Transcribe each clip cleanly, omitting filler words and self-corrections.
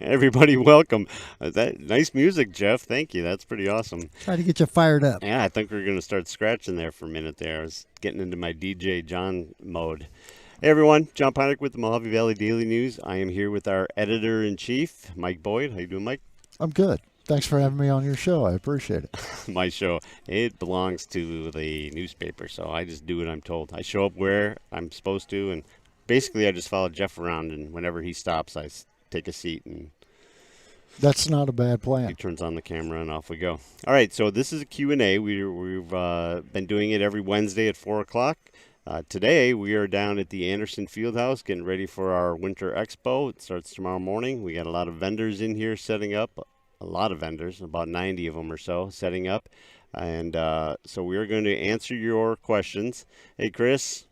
Everybody, welcome. That nice music, Jeff. Thank you. That's pretty awesome. Try to get you fired up. Yeah, I think we're going to start scratching there for a minute there. I was getting into my DJ John mode. Hey everyone, John Ponick with the Mojave Valley Daily News. I am here with our editor-in-chief, Mike Boyd. How you doing, Mike? I'm good. Thanks for having me on your show. I appreciate it. My show, it belongs to the newspaper, so I just do what I'm told. I show up where I'm supposed to, and basically I just follow Jeff around, and whenever he stops, take a seat, and That's not a bad he plan. turns on the camera, and off we go. All right, so this is a Q&A. We've been doing it every Wednesday at 4 o'clock. Today, we are down at the Anderson Fieldhouse getting ready for our Winter Expo. It starts tomorrow morning. We got a lot of vendors in here setting up. A lot of vendors, about 90 of them or so, setting up. And so we are going to answer your questions. Hey, Chris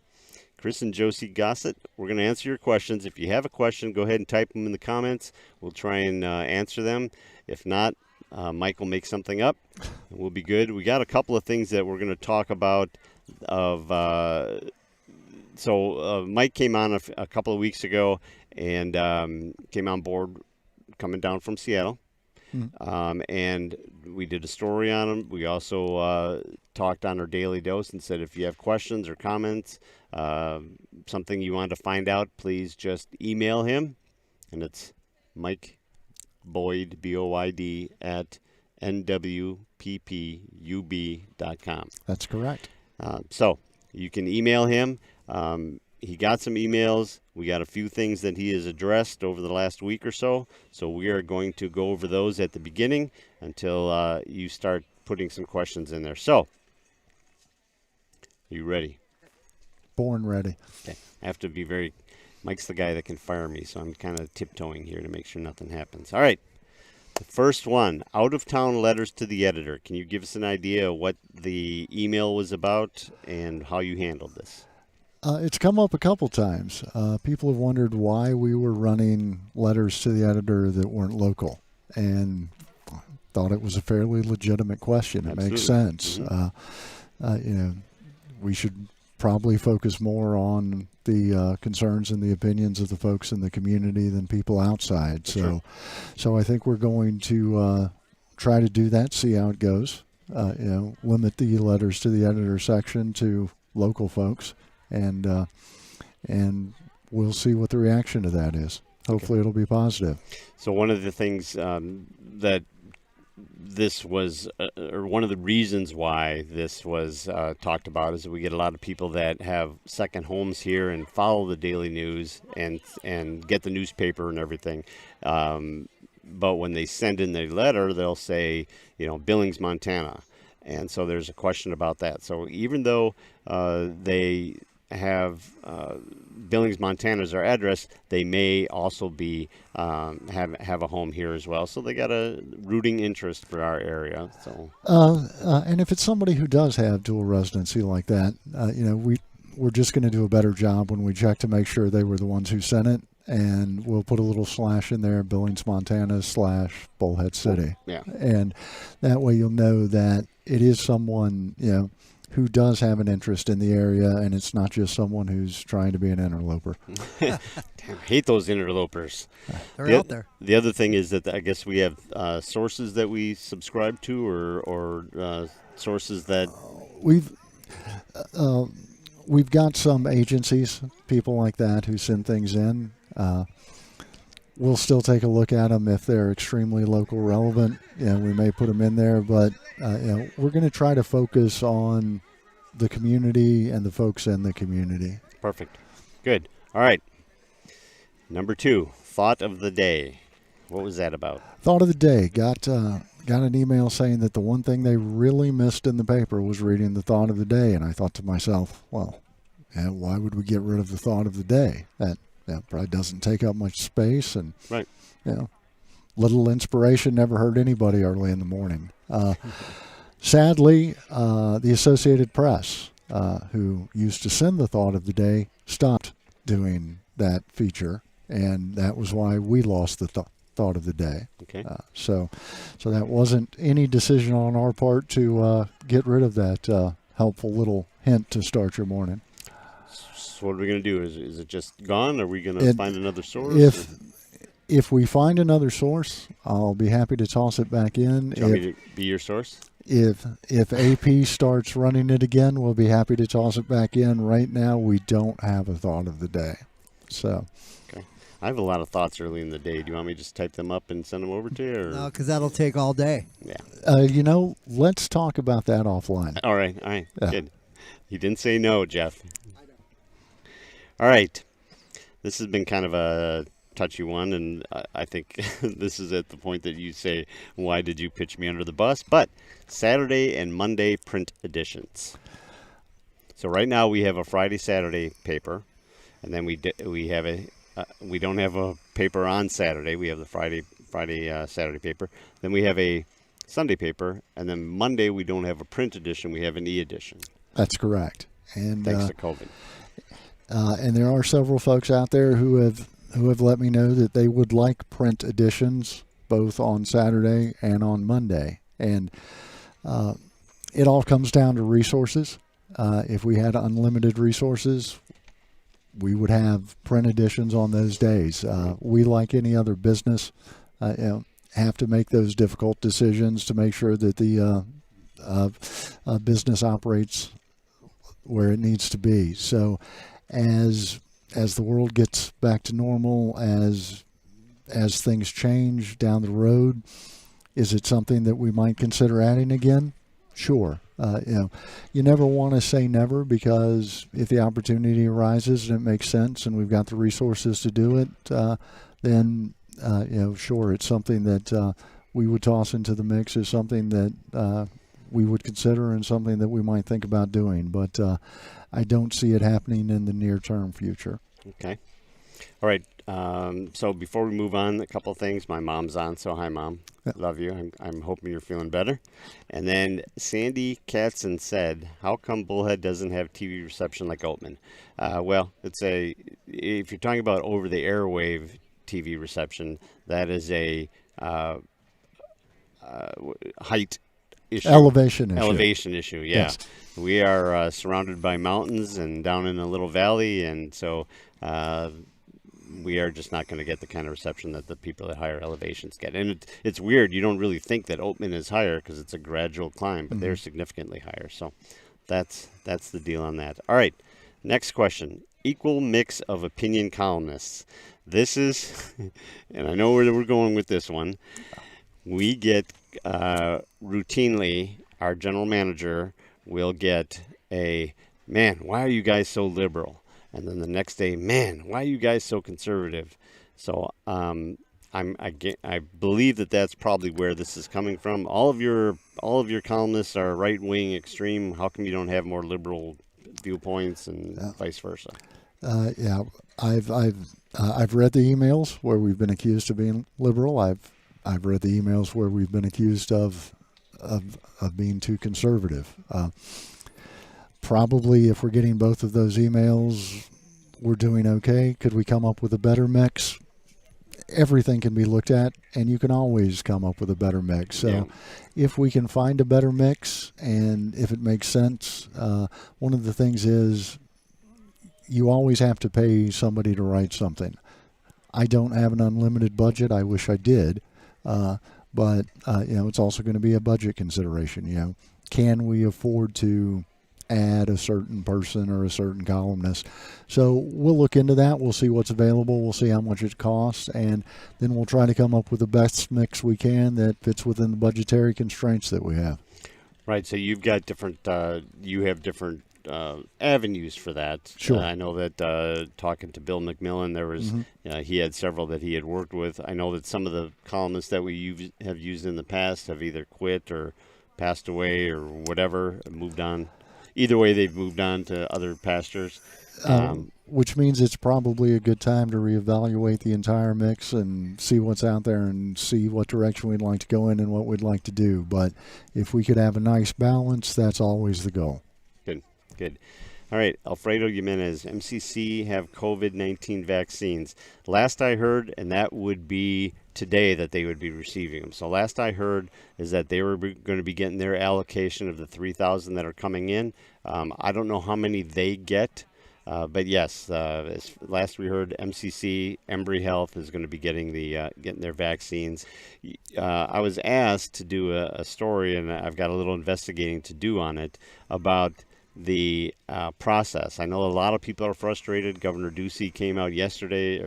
and Josie Gossett, we're going to answer your questions. If you have a question, go ahead and type them in the comments. We'll try and answer them. If not, Mike will make something up, and we'll be good. We got a couple of things that we're going to talk about. Mike came on a couple of weeks ago and came on board coming down from Seattle. And we did a story on him. We also talked on our Daily Dose and said if you have questions or comments, something you want to find out, please just email him. And it's Mike Boyd, Boyd, at nwppub.com. That's correct. So you can email him. He got some emails. We got a few things that he has addressed over the last week or so. So we are going to go over those at the beginning until you start putting some questions in there. So, you ready? Born ready. Okay. I have to be Mike's the guy that can fire me, so I'm kind of tiptoeing here to make sure nothing happens. All right. The first one, out-of-town letters to the editor. Can you give us an idea of what the email was about and how you handled this? It's come up a couple times. People have wondered why we were running letters to the editor that weren't local, and thought it was a fairly legitimate question. It Absolutely. makes sense. Mm-hmm. We should probably focus more on the concerns and the opinions of the folks in the community than people outside. Sure. So I think we're going to try to do that, see how it goes. Limit the letters to the editor section to local folks. And we'll see what the reaction to that is. Hopefully it'll be positive. So one of the things that this was, or one of the reasons why this was talked about is that we get a lot of people that have second homes here and follow the daily news and get the newspaper and everything. But when they send in their letter, they'll say, Billings, Montana. And so there's a question about that. So even though they have Billings, Montana as our address, they may also be have a home here as well. So they got a rooting interest for our area. So and if it's somebody who does have dual residency like that, we're just going to do a better job when we check to make sure they were the ones who sent it. And we'll put a little slash in there, Billings, Montana / Bullhead City. Yeah. And that way you'll know that it is someone, who does have an interest in the area, and it's not just someone who's trying to be an interloper. Damn, I hate those interlopers. They're out there. The other thing is that I guess we have sources that we subscribe to, or sources that We've got some agencies, people like that, who send things in. We'll still take a look at them if they're extremely local relevant. We may put them in there, but we're going to try to focus on the community and the folks in the community. Perfect. Good. All right. Number 2, thought of the day. What was that about? Thought of the day. Got an email saying that the one thing they really missed in the paper was reading the thought of the day, and I thought to myself, well, why would we get rid of the thought of the day? That probably doesn't take up much space, and right. Little inspiration never hurt anybody early in the morning. Sadly, the Associated Press, who used to send the thought of the day, stopped doing that feature, and that was why we lost the thought of the day. Okay. So that wasn't any decision on our part to get rid of that helpful little hint to start your morning. So what are we going to do? Is it just gone? Are we going to find another source? If we find another source, I'll be happy to toss it back in. Do you want me to be your source? If AP starts running it again, we'll be happy to toss it back in. Right now, we don't have a thought of the day. So, okay. I have a lot of thoughts early in the day. Do you want me to just type them up and send them over to you? Or? No, because that'll take all day. Yeah. Let's talk about that offline. All right. Yeah. Good. You didn't say no, Jeff. I know. All right. This has been kind of a touchy one, and I think this is at the point that you say, why did you pitch me under the bus? But Saturday and Monday print editions. So right now we have a Friday, Saturday paper, and then we don't have a paper on Saturday. We have the Friday, Saturday paper. Then we have a Sunday paper, and then Monday we don't have a print edition. We have an e-edition. That's correct. And thanks to COVID. And there are several folks out there who have let me know that they would like print editions both on Saturday and on Monday. And it all comes down to resources. If we had unlimited resources, we would have print editions on those days. We, like any other business, have to make those difficult decisions to make sure that the business operates where it needs to be. So as the world gets back to normal, as things change down the road, is it something that we might consider adding again? Sure. You never want to say never, because if the opportunity arises and it makes sense and we've got the resources to do it, then sure, it's something that we would toss into the mix as something that we would consider and something that we might think about doing. But I don't see it happening in the near-term future. Okay. All right. So before we move on, a couple of things. My mom's on, so hi, Mom. Yeah. Love you. I'm hoping you're feeling better. And then Sandy Katzen said, how come Bullhead doesn't have TV reception like Oatman? Well, if you're talking about over the airwave TV reception, that is a height issue. Elevation issue. Yeah. Yes. We are surrounded by mountains and down in a little valley, and so we are just not going to get the kind of reception that the people at higher elevations get. And it's weird. You don't really think that Oatman is higher because it's a gradual climb, but they're significantly higher. So that's the deal on that. All right. Next question. Equal mix of opinion columnists. This is, and I know where we're going with this one. We get routinely, our general manager will get a, man, why are you guys so liberal? And then the next day, man, why are you guys so conservative? So I believe that that's probably where this is coming from. All of your columnists are right wing, extreme. How come you don't have more liberal viewpoints and vice versa? I've read the emails where we've been accused of being liberal. I've read the emails where we've been accused of being too conservative. Probably if we're getting both of those emails, we're doing okay. Could we come up with a better mix? Everything can be looked at, and you can always come up with a better mix. So if we can find a better mix, and if it makes sense, one of the things is you always have to pay somebody to write something. I don't have an unlimited budget. I wish I did. But it's also going to be a budget consideration. Can we afford to add a certain person or a certain columnist? So we'll look into that. We'll see what's available. We'll see how much it costs, and then we'll try to come up with the best mix we can that fits within the budgetary constraints that we have. Right. So you've got different. You have different avenues for that. Sure. I know that talking to Bill McMillan, there was he had several that he had worked with. I know that some of the columnists that we have used in the past have either quit or passed away or whatever, moved on. Either way, they've moved on to other pastures. Which means it's probably a good time to reevaluate the entire mix and see what's out there and see what direction we'd like to go in and what we'd like to do. But if we could have a nice balance, that's always the goal. Good. All right, Alfredo Jimenez, MCC have COVID-19 vaccines. Last I heard, and that would be today that they would be receiving them. So last I heard is that they were going to be getting their allocation of the 3,000 that are coming in. I don't know how many they get. But yes, last we heard, MCC, Embry Health is going to be getting their vaccines. I was asked to do a story, and I've got a little investigating to do on it about the process. I know a lot of people are frustrated. Governor Ducey came out yesterday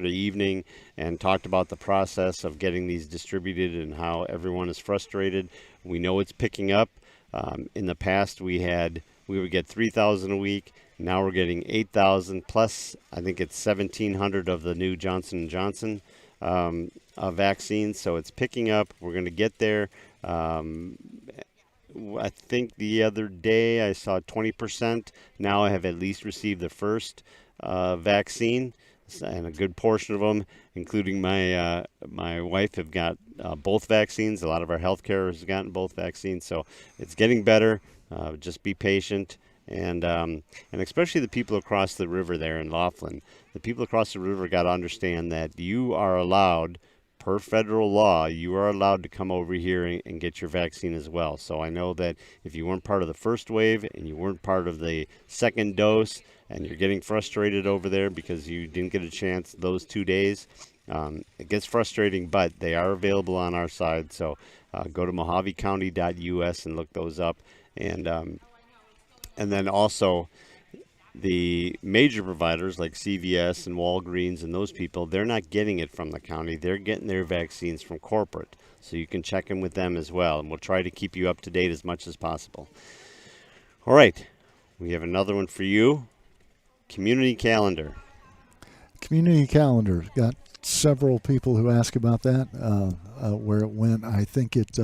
evening and talked about the process of getting these distributed and how everyone is frustrated. We know it's picking up. In the past, we would get 3,000 a week. Now we're getting 8,000 plus. I think it's 1,700 of the new Johnson & Johnson vaccines. So it's picking up. We're going to get there. I think the other day I saw 20% now have at least received the first vaccine, and a good portion of them, including my wife, have got both vaccines. A lot of our healthcare has gotten both vaccines, so it's getting better. Just be patient, and especially the people across the river there in Laughlin. The people across the river got to understand that you are allowed, per federal law, you are allowed to come over here and get your vaccine as well. So I know that if you weren't part of the first wave and you weren't part of the second dose and you're getting frustrated over there because you didn't get a chance those 2 days, it gets frustrating, but they are available on our side. So go to mojavecounty.us and look those up. And then also, the major providers like CVS and Walgreens and those people, they're not getting it from the county. They're getting their vaccines from corporate. So you can check in with them as well. And we'll try to keep you up to date as much as possible. All right. We have another one for you. Community calendar. Community calendar. Got several people who ask about that, where it went. I think it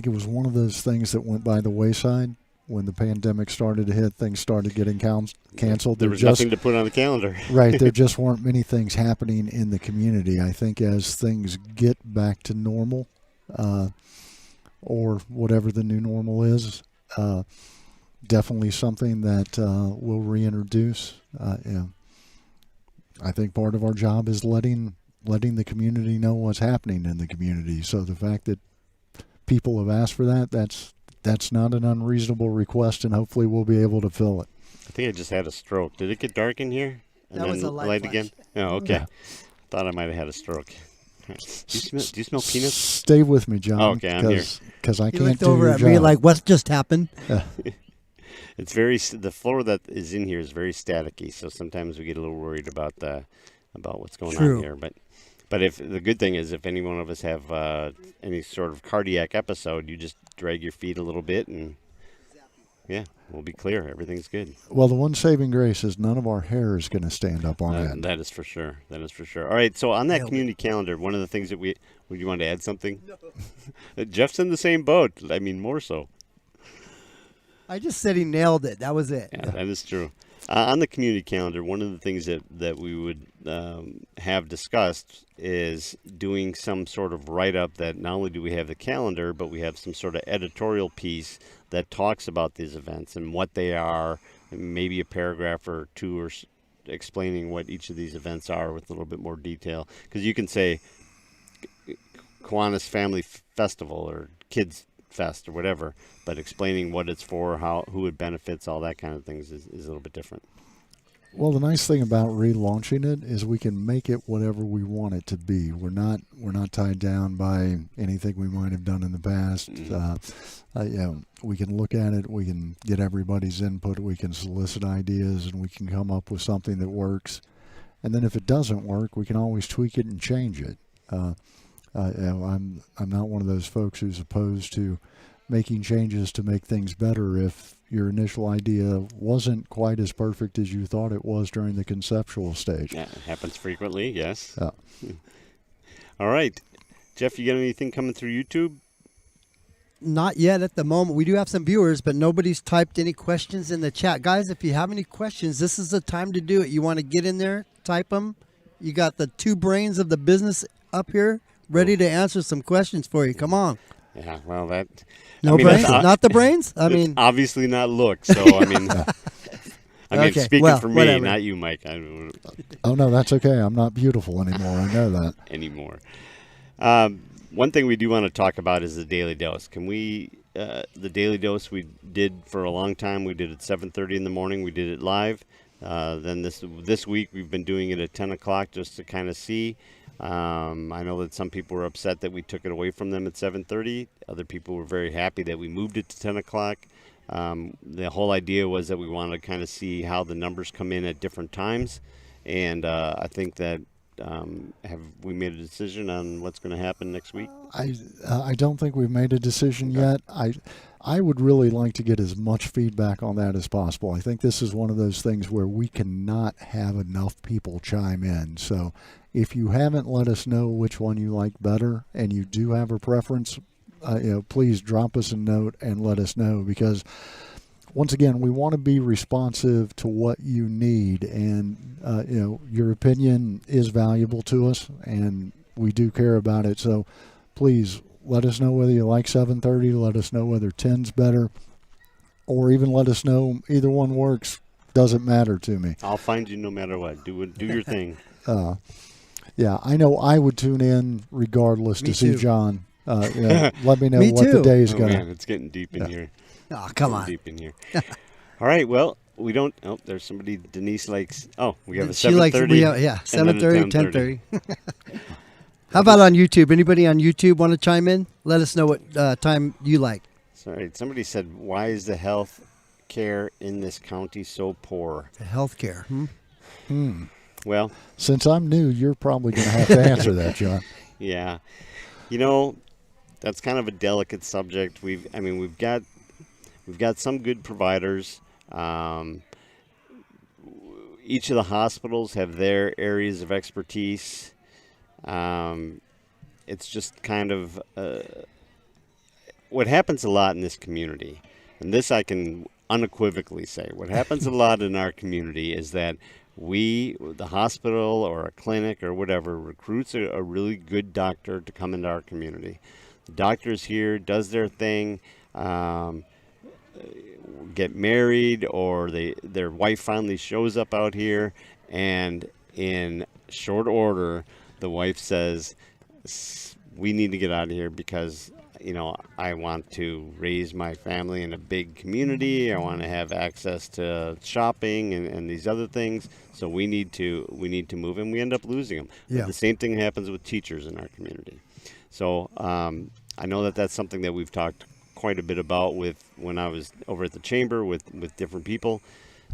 was one of those things that went by the wayside. When the pandemic started to hit, things started getting canceled. There was nothing to put on the calendar. Right. There just weren't many things happening in the community. I think as things get back to normal, or whatever the new normal is, definitely something that we'll reintroduce. I think part of our job is letting the community know what's happening in the community. So the fact that people have asked for that, that's not an unreasonable request, and hopefully we'll be able to fill it. I think I just had a stroke. Did it get dark in here? And that then was a light again? Oh, okay. Yeah. Thought I might have had a stroke. Do you smell peanuts? Stay with me, John. Oh, okay, I'm here. Because I you can't looked do over your at job. me like, what just happened? It's the floor that is in here is very staticky, so sometimes we get a little worried about what's going on here. But if the good thing is, if any one of us have any sort of cardiac episode, you just drag your feet a little bit, and yeah, we'll be clear. Everything's good. Well, the one saving grace is none of our hair is going to stand up on end. That is for sure. That is for sure. All right. So on that community calendar, one of the things that would you want to add something? No. Jeff's in the same boat. I mean, more so. I just said he nailed it. That was it. Yeah, that is true. On the community calendar, one of the things that we would have discussed is doing some sort of write-up that not only do we have the calendar, but we have some sort of editorial piece that talks about these events and what they are, maybe a paragraph or two or explaining what each of these events are with a little bit more detail. Because you can say Kiwanis Family Festival or Kids Fest or whatever, but explaining what it's for, who it benefits, all that kind of things is a little bit different. Well, the nice thing about relaunching it is we can make it whatever we want it to be. We're not tied down by anything we might have done in the past. Mm-hmm. We can look at it. We can get everybody's input. We can solicit ideas, and we can come up with something that works. And then if it doesn't work, we can always tweak it and change it. I'm not one of those folks who's opposed to making changes to make things better if your initial idea wasn't quite as perfect as you thought it was during the conceptual stage. Yeah, it happens frequently, yes. Yeah. All right. Jeff, you got anything coming through YouTube? Not yet at the moment. We do have some viewers, but nobody's typed any questions in the chat. Guys, if you have any questions, this is the time to do it. You want to get in there, type them. You got the two brains of the business up here ready to answer some questions for you. Come on. Yeah, well, that... No brains? Not the brains? I mean... obviously not look, so, I mean... Okay, speaking for me, whatever. not you, Mike. Oh, no, that's okay. I'm not beautiful anymore. I know that. Anymore. One thing we do want to talk about is the Daily Dose. Can we the Daily Dose we did for a long time. We did it 7:30 in the morning. We did it live. Then this week we've been doing it at 10 o'clock just to kind of see. I know that some people were upset that we took it away from them at 7:30. Other people were very happy that we moved it to 10 o'clock. The whole idea was that we wanted to kind of see how the numbers come in at different times. And I think that have we made a decision on what's going to happen next week? I don't think we've made a decision yet. I would really like to get as much feedback on that as possible. I think this is one of those things where we cannot have enough people chime in. So if you haven't let us know which one you like better and you do have a preference, please drop us a note and let us know, because once again, we want to be responsive to what you need, and your opinion is valuable to us, and we do care about it. So please let us know whether you like 7:30. Let us know whether 10's better, or even let us know either one works. Doesn't matter to me. I'll find you no matter what. Do your thing. Yeah, I know I would tune in regardless to see too. John. Let me know Me what the too. day's Oh going man, to. it's getting deep in here. Oh, come on. Deep in here. All right. Well, we don't. Oh, there's somebody. Denise likes. Oh, we have a She likes 7:30. yeah, and then a 7:30, 10:30. How about on YouTube? Anybody on YouTube want to chime in? Let us know what time you like. Sorry, somebody said, "Why is the health care in this county so poor?" The healthcare. Well, Since I'm new, you're probably going to have to answer that, John. yeah, that's kind of a delicate subject. We've got some good providers. Each of the hospitals have their areas of expertise. It's just kind of what happens a lot in this community, and this I can unequivocally say. What happens a lot in our community is that the hospital or a clinic or whatever, recruits a really good doctor to come into our community. The doctor's here, does their thing, get married, or their wife finally shows up out here, and in short order, the wife says, "We need to get out of here because I want to raise my family in a big community. I want to have access to shopping and these other things. So we need to move," and we end up losing them. Yeah. The same thing happens with teachers in our community. So I know that that's something that we've talked quite a bit about when I was over at the chamber with different people.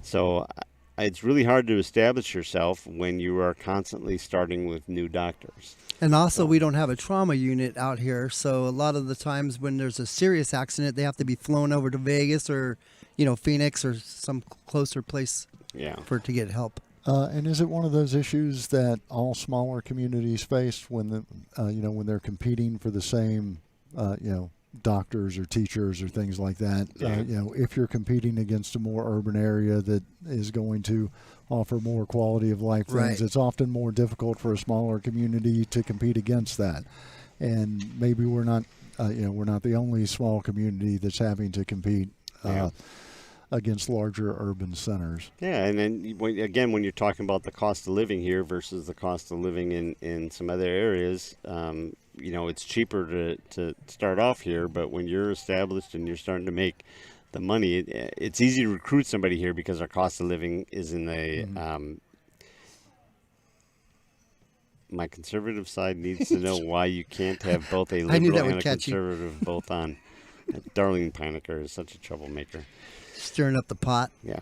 So it's really hard to establish yourself when you are constantly starting with new doctors. And also, we don't have a trauma unit out here, so a lot of the times when there's a serious accident, they have to be flown over to Vegas or, Phoenix or some closer place Yeah. to get help. And is it one of those issues that all smaller communities face when when they're competing for the same, doctors or teachers or things like that? Yeah. If you're competing against a more urban area that is going to offer more quality of life things, Right. it's often more difficult for a smaller community to compete against that. And maybe we're not the only small community that's having to compete Yeah. against larger urban centers. Yeah, and then when you're talking about the cost of living here versus the cost of living in some other areas, it's cheaper to start off here, but when you're established and you're starting to make the money, it's easy to recruit somebody here because our cost of living is in the my conservative side needs to know why you can't have both a I knew that liberal would and a catch you. conservative both on. Darlene Pinecker is such a troublemaker. Stirring up the pot. Yeah.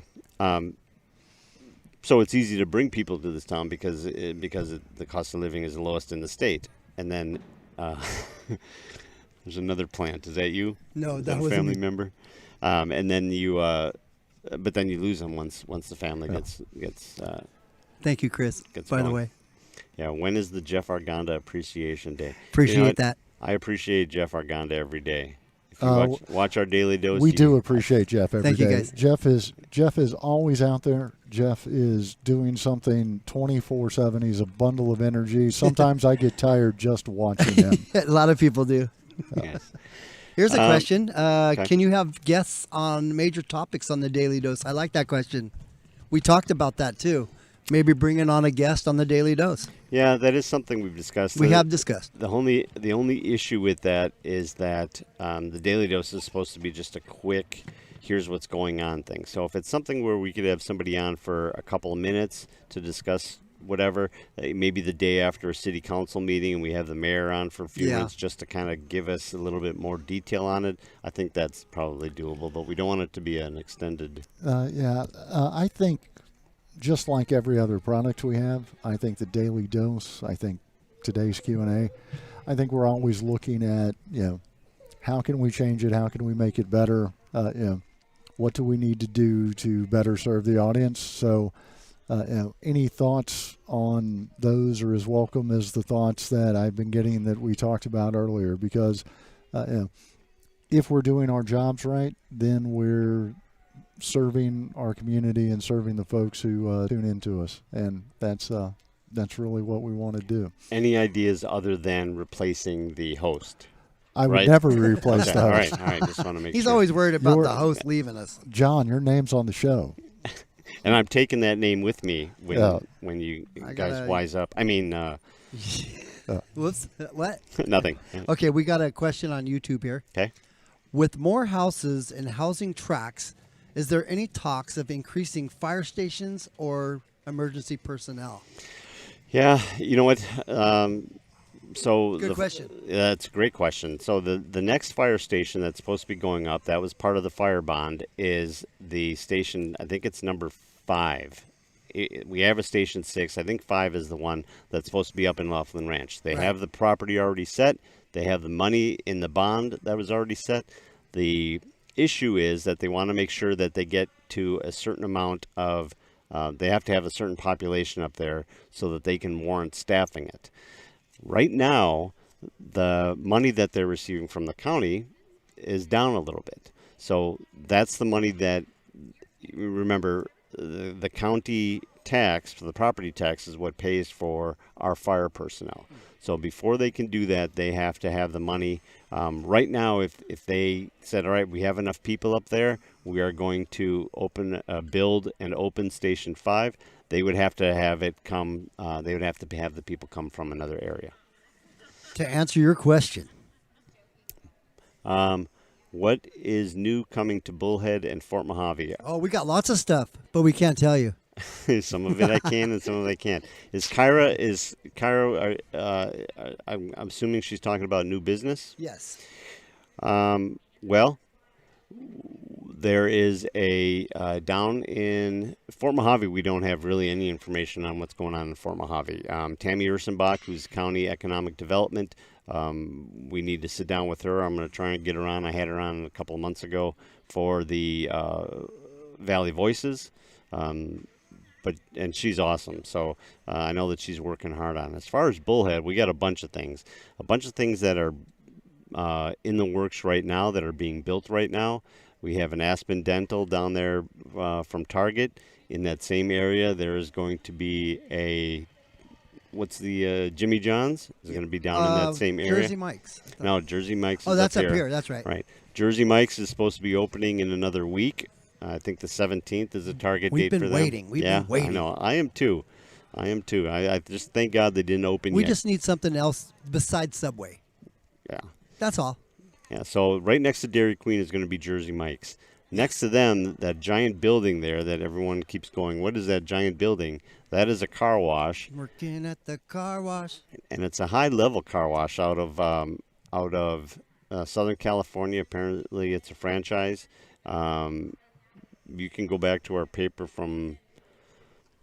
So it's easy to bring people to this town because the cost of living is the lowest in the state. And then there's another plant. Is that you? No, Is that a wasn't family me. member. And then but then you lose them once the family gets. Thank you, Chris, Gets by the going. way. Yeah. When is the Jeff Arganda Appreciation Day? Appreciate what? that. I appreciate Jeff Arganda every day. If you Uh, watch our daily dose. We do appreciate Jeff every day. Thank you, guys. Jeff is always out there. Jeff is doing something 24/7. He's a bundle of energy. Sometimes I get tired just watching him. A lot of people do. Yes. Here's a question. okay. Can you have guests on major topics on the Daily Dose? I like that question. We talked about that too. Maybe bringing on a guest on the Daily Dose. Yeah, that is something we've discussed. We have discussed. The only issue with that is that the Daily Dose is supposed to be just a quick, here's what's going on thing. So if it's something where we could have somebody on for a couple of minutes to discuss whatever, maybe the day after a city council meeting, and we have the mayor on for a few Yeah. minutes just to kind of give us a little bit more detail on it, I think that's probably doable, but we don't want it to be an extended. I think just like every other product we have, I think the Daily Dose, I think today's Q&A, I think we're always looking at, how can we change it? How can we make it better? What do we need to do to better serve the audience? So, any thoughts on those are as welcome as the thoughts that I've been getting that we talked about earlier, because if we're doing our jobs right, then we're serving our community and serving the folks who tune into us, and that's really what we want to do. Any ideas other than replacing the host? I would Right. never replace Okay, the all host. right. Just want to make He's sure. always worried about You're- the host leaving us. John, your name's on the show. And I'm taking that name with me when Yeah. when you I guys gotta- wise up. I mean, Whoops. What? nothing. Okay, we got a question on YouTube here. Okay. With more houses and housing tracts, is there any talks of increasing fire stations or emergency personnel? Yeah, you know what? So Good question. Yeah, that's a great question. So the next fire station that's supposed to be going up, that was part of the fire bond, is the station. I think it's number 5. We have a station 6. I think 5 is the one that's supposed to be up in Laughlin Ranch. They Right. have the property already set. They have the money in the bond that was already set. The issue is that they want to make sure that they get to a certain amount of. They have to have a certain population up there so that they can warrant staffing it. Right now, the money that they're receiving from the county is down a little bit. So that's the money that, remember, the county tax, for the property tax, is what pays for our fire personnel. So before they can do that, they have to have the money. Right now, if they said, all right, we have enough people up there, we are going to build and open Station 5, they would have to have it come, they would have to have the people come from another area. To answer your question, What is new coming to Bullhead and Fort Mojave? oh, we got lots of stuff, but we can't tell you. Some of it I can and some of it I can't. I'm assuming she's talking about new business? Yes. Well, there is a down in Fort Mojave. We don't have really any information on what's going on in Fort Mojave. Tammy Ursenbach, who's County Economic Development, we need to sit down with her. I'm going to try and get her on. I had her on a couple of months ago for the Valley Voices, and she's awesome. So I know that she's working hard on it. As far as Bullhead, we got a bunch of things that are in the works right now, that are being built right now. We have an Aspen Dental down there from Target. In that same area, there is going to be what's the Jimmy John's is going to be down in that same area. Jersey Mike's. No, Jersey Mike's. Oh, is that's up up here. That's right. Right. Jersey Mike's is supposed to be opening in another week. I think the 17th is a target We've date for been them. waiting. We've yeah, been waiting. I know. I am too. I just thank God they didn't open We yet. just need something else besides Subway. Yeah. That's all. Yeah, so right next to Dairy Queen is going to be Jersey Mike's. Next to them, that giant building there that everyone keeps going, what is that giant building? That is a car wash, Working at the car wash. and it's a high-level car wash out of Southern California. Apparently, it's a franchise. You can go back to our paper from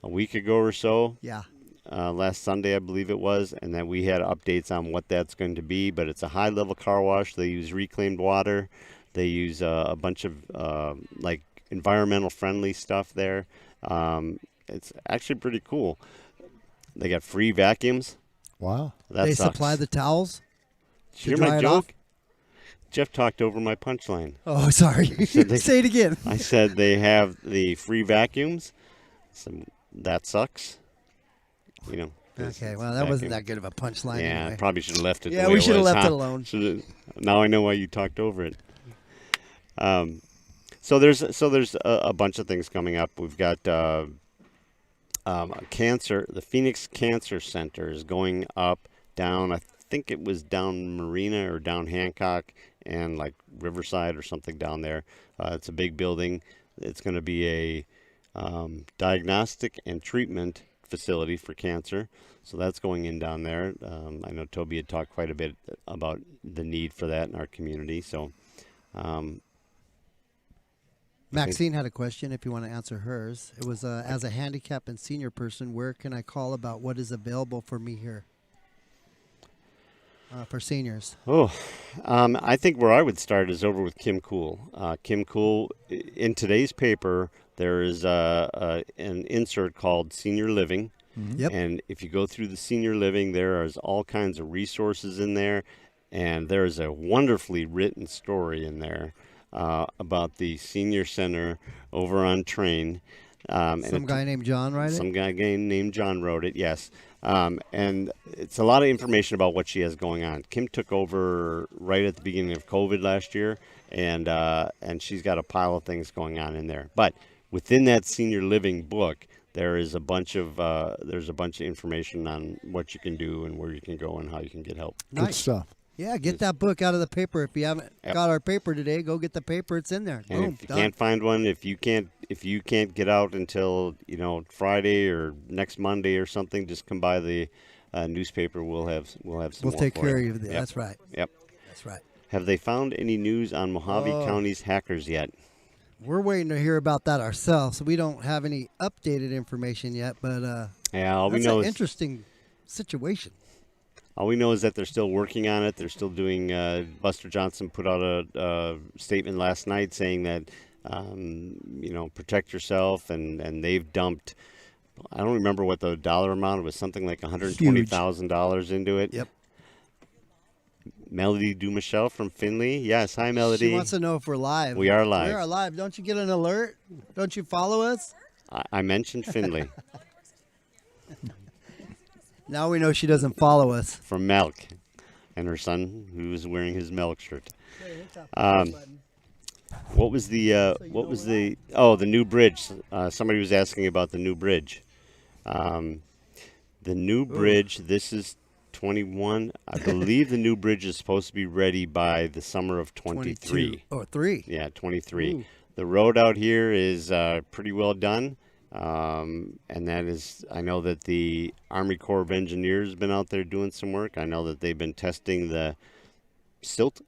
a week ago or so. Yeah. Last Sunday, I believe it was, and then we had updates on what that's going to be. But it's a high-level car wash. They use reclaimed water. They use a bunch of like environmental-friendly stuff there. It's actually pretty cool. They got free vacuums. Wow. That They sucks. supply the towels. Did you to hear dry my it joke? off? Jeff talked over my punchline. Oh, sorry. said they- Say it again. I said they have the free vacuums. So that sucks. You know. 'cause Okay, it's well, that wasn't vacuum. that good of a punchline Yeah, anyway. probably should have left it. Yeah, the way we it should have was, left huh? it alone. Now I know why you talked over it. So there's a bunch of things coming up. We've got Cancer. The Phoenix Cancer Center is going up down. I think it was down Marina or down Hancock and like Riverside or something down there. It's a big building. It's going to be a diagnostic and treatment facility for cancer. So that's going in down there. I know Toby had talked quite a bit about the need for that in our community. So Maxine had a question if you want to answer hers. It was, as a handicapped and senior person, where can I call about what is available for me here for seniors? I think where I would start is over with Kim Cool. Kim Cool, in today's paper, there is an insert called Senior Living. Yep. And if you go through the Senior Living, there is all kinds of resources in there. And there is a wonderfully written story in there about the senior center over on Train. Some guy named John wrote it? Some guy named John wrote it, yes. And it's a lot of information about what she has going on. Kim took over right at the beginning of COVID last year, and she's got a pile of things going on in there. But within that Senior Living book, there is a bunch of information on what you can do and where you can go and how you can get help. Good Nice. stuff. Yeah, get that book out of the paper. If you haven't got our paper today, go get the paper. It's in there. And Boom, if you done. can't find one, if you can't get out until Friday or next Monday or something, just come by the newspaper. We'll have some. We'll more take for care of you. you. Yep. That's right. Yep. That's right. Have they found any news on Mojave Oh. County's hackers yet? We're waiting to hear about that ourselves. We don't have any updated information yet, but Yeah, all we that's know an is interesting situation. all we know is that they're still working on it. They're still doing. Buster Johnson put out a statement last night saying that protect yourself, and they've dumped. I don't remember what the dollar amount. It was something like $120,000 into it. Yep. Melody Dumichel from Finley. Yes, hi Melody. She wants to know if we're live. We are live. We are live. Don't you get an alert? Don't you follow us? I mentioned Finley Now we know she doesn't follow us. from Melk, and her son who is wearing his Melk shirt. What was the new bridge? Somebody was asking about the new bridge. The new bridge. This is 21. I believe the new bridge is supposed to be ready by the summer of 23. Or 3. Yeah, 23. Ooh. The road out here is pretty well done. And that is, I know that the Army Corps of Engineers has been out there doing some work. I know that they've been testing the silt,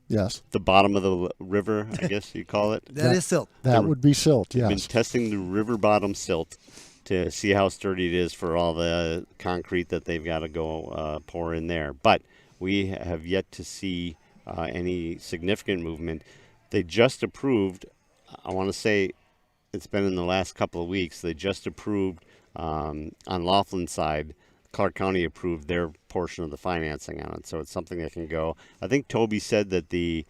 Yes. the bottom of the river, I guess you call it. That is silt. That would be silt, They've been yes. testing the river bottom silt to see how sturdy it is for all the concrete that they've got to go pour in there. But we have yet to see any significant movement. They just approved, I want to say it's been in the last couple of weeks, they just approved on Laughlin's side, Clark County approved their portion of the financing on it. So it's something that can go. I think Toby said that the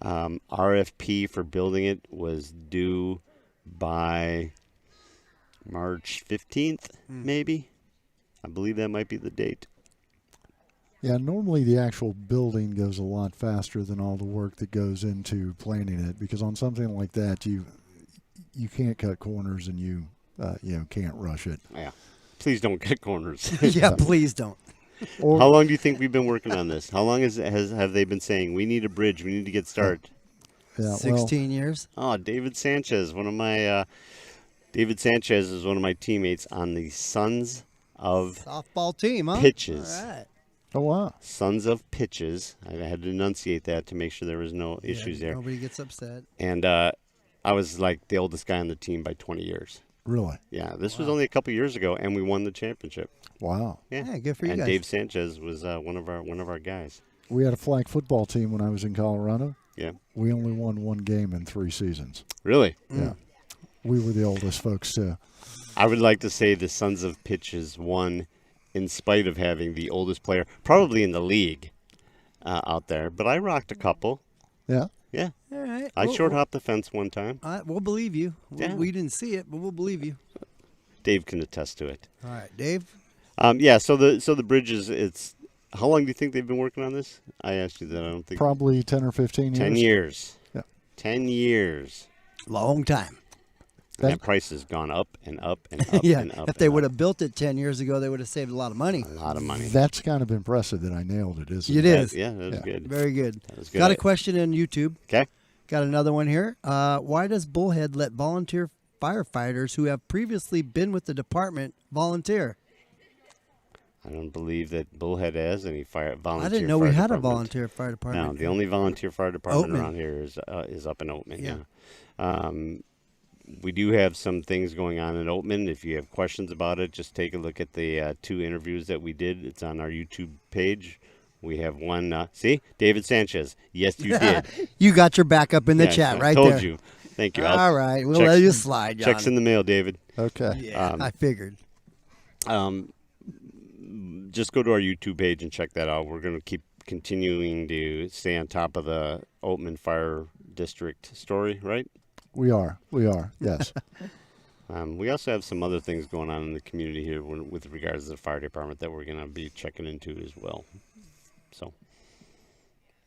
RFP for building it was due by March 15th, maybe. I believe that might be the date. Yeah, normally the actual building goes a lot faster than all the work that goes into planning it, because on something like that, you can't cut corners and you can't rush it. Yeah. Please don't cut corners. Yeah, please don't. Or How long do you think we've been working on this? How long have they been saying we need a bridge, we need to get started? yeah, well, 16 years. Oh, David Sanchez, David Sanchez is one of my teammates on the Sons of Softball team, huh? Pitches. All right. oh wow. Sons of Pitches. I had to enunciate that to make sure there was no issues there. Nobody gets upset. And I was like the oldest guy on the team by 20 years. Really? Yeah, this was only a couple years ago, and we won the championship. Wow. Yeah, Yeah, good for you and guys. Dave Sanchez was one of our guys. We had a flag football team when I was in Colorado. Yeah, We only won one game in 3 seasons. really. Yeah. We were the oldest folks too. I would like to say the Sons of Pitches won in spite of having the oldest player, probably in the league, out there. But I rocked a couple. Yeah. Yeah, All right. I short hopped the fence one time. We'll believe you. Yeah. We didn't see it, but we'll believe you. Dave can attest to it. All right, Dave. Yeah. So the bridge is. It's. How long do you think they've been working on this? I asked you that. I don't think. Probably 10 or 15 years. 10 years. Yeah. 10 years. Long time. And that price has gone up and up and up Yeah, and up. if they and would up. have built it 10 years ago, they would have saved a lot of money. A lot of money. That's kind of impressive that I nailed it, isn't It it? is. Yeah, that was Yeah. good. Very good. That was good. Got a question in YouTube. Okay. Got another one here. Why does Bullhead let volunteer firefighters who have previously been with the department volunteer? I don't believe that Bullhead has any volunteer. I didn't know fire we had a department. volunteer fire No, department. the only volunteer fire department Oatman. around here is up in Oatman. Yeah. Yeah. We do have some things going on in Oatman. If you have questions about it, just take a look at the 2 interviews that we did. It's on our YouTube page. We have one. See, David Sanchez. Yes, you did. You got your backup in the Yeah, chat I right told there. you. Thank you. All right, we'll checks- let you slide, John. Checks in the mail, David. Okay. Yeah, I figured. Just go to our YouTube page and check that out. We're going to keep continuing to stay on top of the Oatman Fire District story, right? We are. Yes. We also have some other things going on in the community here with regards to the fire department that we're going to be checking into as well. So,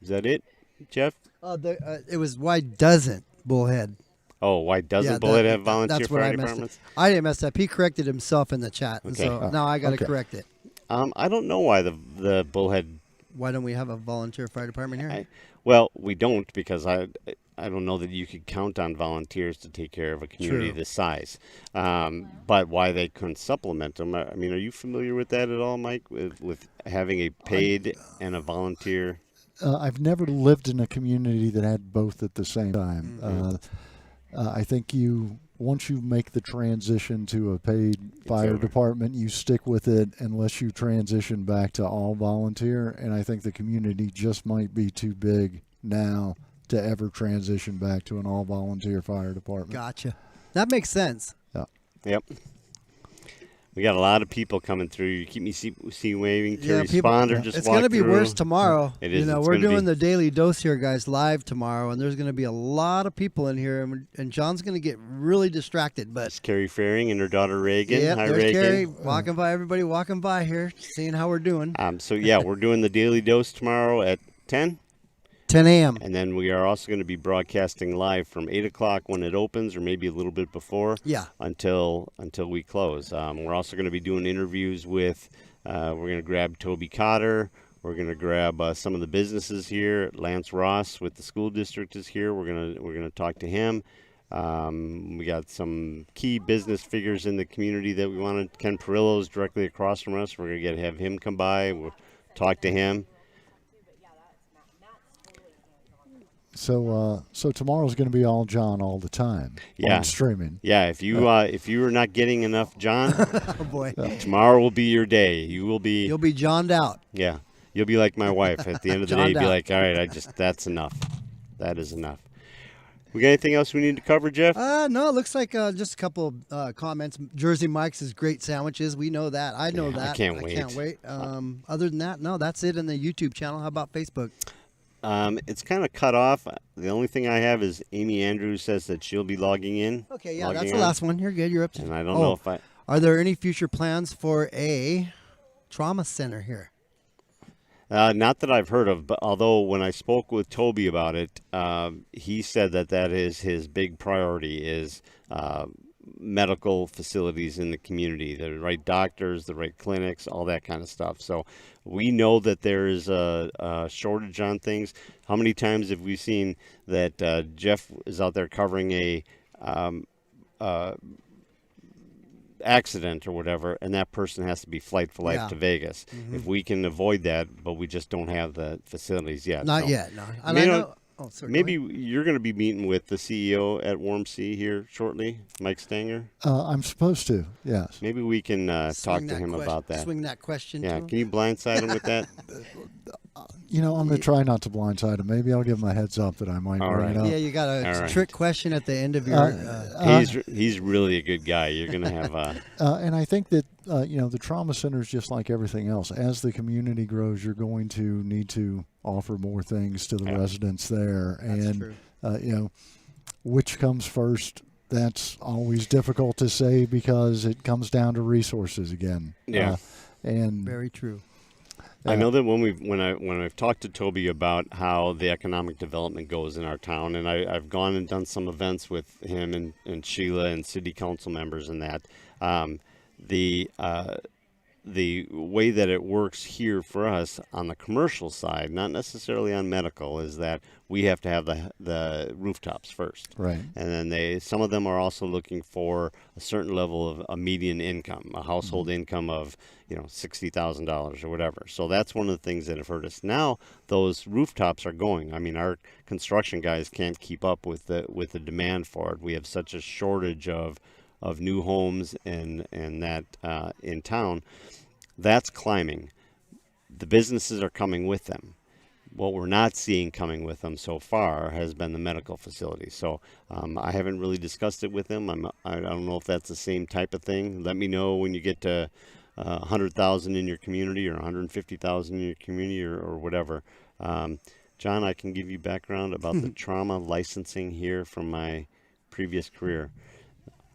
is that it, Jeff? It was why doesn't Bullhead? Oh, why doesn't Yeah, Bullhead that- have volunteer that's what fire I messed departments? up. I didn't mess up. He corrected himself in the chat, and Okay. so now I got to Okay. correct it. I don't know why the Bullhead. Why don't we have a volunteer fire department here? Well, we don't because I don't know that you could count on volunteers to take care of a community True. this size. But why they couldn't supplement them? I mean, are you familiar with that at all, Mike? With having a paid and a volunteer? I've never lived in a community that had both at the same time. I think once you make the transition to a paid fire over. department, you stick with it unless you transition back to all volunteer. And I think the community just might be too big now to ever transition back to an all volunteer fire department. Gotcha. That makes sense. Yep. We got a lot of people coming through. You keep me see waving. Terry people- Sponder just It's walked going to be through. worse tomorrow. It is. You know, It's we're gonna doing be- the Daily Dose here, guys, live tomorrow, and there's going to be a lot of people in here, and John's going to get really distracted. But It's Carrie Faring and her daughter Reagan. yeah, Hi, there's Reagan. Carrie walking by. Everybody walking by here, seeing how we're doing. So yeah, we're doing the Daily Dose tomorrow at 10. 10 a.m. And then we are also going to be broadcasting live from 8 o'clock when it opens, or maybe a little bit before, Yeah. until we close. We're also going to be doing interviews with. We're going to grab Toby Cotter. We're going to grab some of the businesses here. Lance Ross with the school district is here. We're gonna talk to him. We got some key business figures in the community that we wanted. Ken Perillo's directly across from us. We're going to have him come by. We'll talk to him. So tomorrow's going to be all John all the time. Yeah. On streaming. Yeah, if you are not getting enough John, Oh boy, tomorrow will be your day. You will be. you'll be Johned out. Yeah, you'll be like my wife. At the end of the day, Johned be out. like, all right, that's enough. That is enough. We got anything else we need to cover, Jeff? No, it looks like just a couple comments. Jersey Mike's is great sandwiches. We know that. I know Yeah, I that. can't Can't wait. wait. Other than that, no, that's it in the YouTube channel. How about Facebook? It's kind of cut off. The only thing I have is Amy Andrews says that she'll be logging in. Okay, yeah, logging that's the on, last one. You're good. You're up to. And I don't know if I. Are there any future plans for a trauma center here? Not that I've heard of, but although when I spoke with Toby about it, he said that is his big priority is medical facilities in the community, the right doctors, the right clinics, all that kind of stuff. So we know that there is a shortage on things. How many times have we seen that Jeff is out there covering a accident or whatever, and that person has to be flight for life Yeah. to Vegas? If we can avoid that, but we just don't have the facilities yet. Not so yet. No. And May I not- know. Oh, sorry. go Maybe ahead. you're going to be meeting with the CEO at Warm Sea here shortly, Mike Stanger. I'm supposed to, yes. Maybe we can talk Swing to that him about that. Swing that question. Yeah, to him. can you blindside him with that? You know, I'm going to try not to blindside him. Maybe I'll give him a heads up that I might All bring right. it up. Yeah, you got a All right. trick question at the end of your. He's really a good guy. You're going to have And I think that, the trauma center is just like everything else. As the community grows, you're going to need to offer more things to the Yeah. residents there. That's and, true. which comes first, that's always difficult to say because it comes down to resources again. Yeah. And Very true. I know that when I've talked to Toby about how the economic development goes in our town, and I've gone and done some events with him and Sheila and city council members and that, the way that it works here for us on the commercial side, not necessarily on medical, is that we have to have the rooftops first. Right. And then some of them are also looking for a certain level of a median income, a household income of, $60,000 or whatever. So that's one of the things that have hurt us. Now those rooftops are going. I mean, our construction guys can't keep up with the demand for it. We have such a shortage of new homes and that in town. That's climbing. The businesses are coming with them. What we're not seeing coming with them so far has been the medical facility. So I haven't really discussed it with them. I don't know if that's the same type of thing. Let me know when you get to 100,000 in your community or 150,000 in your community or whatever. John, I can give you background about the trauma licensing here from my previous career.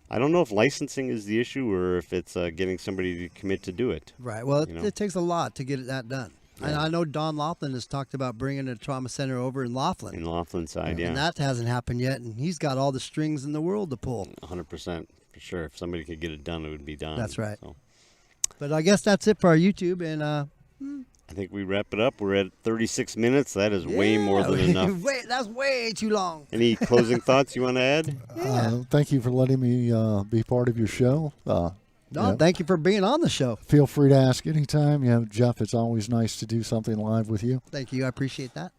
I don't know if licensing is the issue or if it's getting somebody to commit to do it. Right. Well, it takes a lot to get that done. Yeah. And I know Don Laughlin has talked about bringing a trauma center over in Laughlin. In Laughlin side, yeah. And that hasn't happened yet, and he's got all the strings in the world to pull. 100%, for sure. If somebody could get it done, it would be done. That's right. So. But I guess that's it for our YouTube, and I think we wrap it up. We're at 36 minutes. That is way more than enough. That's way too long. Any closing thoughts you want to add? Thank you for letting me be part of your show. Thank you for being on the show. Feel free to ask anytime. Jeff, it's always nice to do something live with you. Thank you. I appreciate that.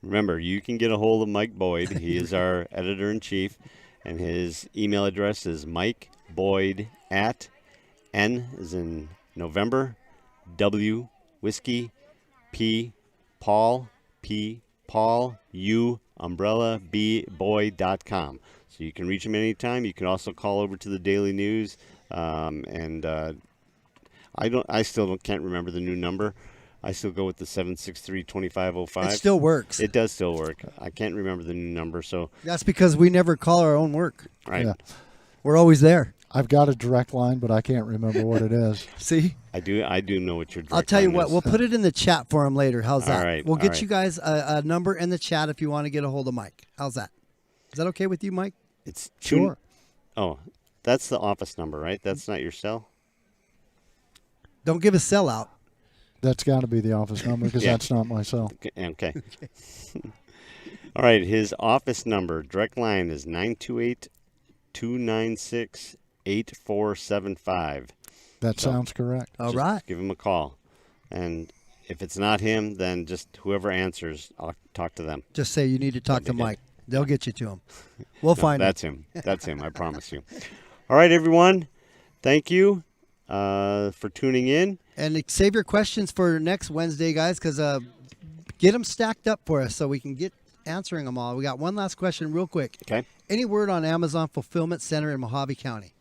Remember, you can get a hold of Mike Boyd. He is our editor-in-chief, and his email address is mikeboyd at N as in November, W, whiskey, P, Paul, U, umbrella, B, boyd.com. So you can reach him anytime. You can also call over to the Daily News. I still can't remember the new number. I still go with the 763-2505. It still works. It does still work. I can't remember the new number, so That's because we never call our own work. right. Yeah. We're always there. I've got a direct line, but I can't remember what it is. See? I do know what your direct I'll tell you line what, is. we'll put it in the chat for him later. How's that? All right, We'll all get right. you guys a number in the chat if you want to get a hold of Mike. How's that? Is that okay with you, Mike? It's Sure. Oh, that's the office number, right? That's not your cell? Don't give a sell out. That's got to be the office number because Yeah. that's not my cell. Okay. All right, his office number, direct line is 928-296-8475. That sounds correct. All Just right. give him a call. And if it's not him, then just whoever answers, I'll talk to them. Just say you need to talk to That'd be Mike. They'll get you to him. We'll No, find him. that's him. That's him, I promise you. All right, everyone. Thank you for tuning in. And save your questions for next Wednesday, guys, because get them stacked up for us so we can get answering them all. We got one last question real quick. Okay. Any word on Amazon Fulfillment Center in Mojave County?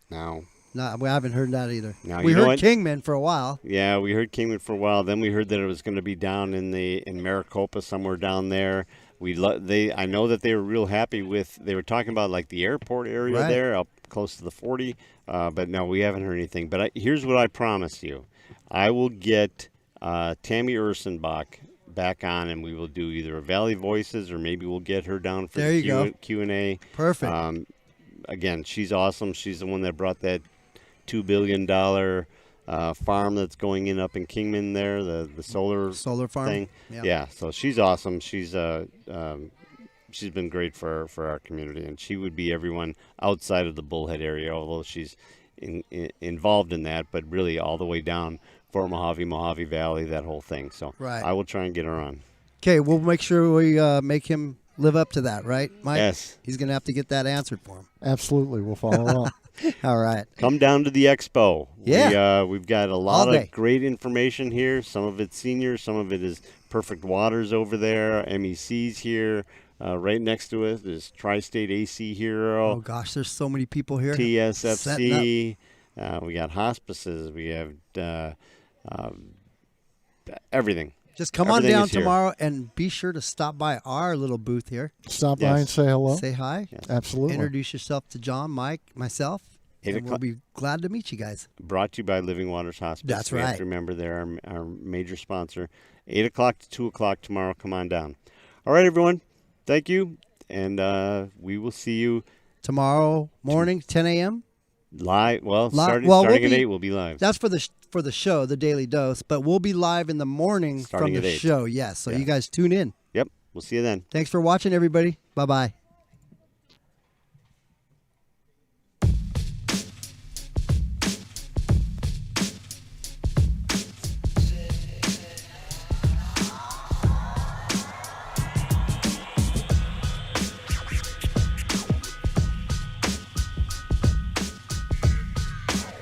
Now, No, we haven't heard that either. Now, We you know heard what? Kingman for a while. yeah, we heard Kingman for a while. Then we heard that it was going to be down in Maricopa, somewhere down there. I know that they were real happy with. They were talking about like the airport area Right. there, up close to the 40. But no, we haven't heard anything. But here's what I promise you: I will get Tammy Ursenbach back on, and we will do either a Valley Voices or maybe we'll get her down for There the you go. Q&A. Perfect. Again, she's awesome. She's the one that brought that $2 billion farm that's going in up in Kingman there, the solar Solar farm. thing. Yeah. Yeah, so she's awesome. She's been great for our community, and she would be everyone outside of the Bullhead area, although she's involved in that, but really all the way down Fort Mojave Valley, that whole thing. So Right. I will try and get her on. Okay, we'll make sure we make him live up to that, right, Mike? Yes. He's going to have to get that answered for him. Absolutely. We'll follow up. All right. Come down to the expo. Yeah. We've got a lot All day. of great information here. Some of it's senior, some of it is Perfect Waters over there. MEC's here. Right next to it is Tri-State AC Hero. Oh, gosh, there's so many people here. Setting TSFC. We got hospices. We have everything. Just come on Everything down is here. tomorrow and be sure to stop by our little booth here. Stop by Yes. and say hello. Say hi. Absolutely. Introduce yourself to John, Mike, myself. 8 And we'll o'clock. be glad to meet you guys. Brought to you by Living Waters Hospice. That's We have right. to remember they're our major sponsor. 8 o'clock to 2 o'clock tomorrow. Come on down. All right, everyone. Thank you. And we will see you Tomorrow morning, 10 a.m. live. Well, Live- starting well, at we'll be- 8, we'll be live. That's for the show, the Daily Dose. But we'll be live in the morning Starting from at the 8. show. Yes. So Yeah. you guys tune in. Yep. We'll see you then. Thanks for watching, everybody. Bye-bye.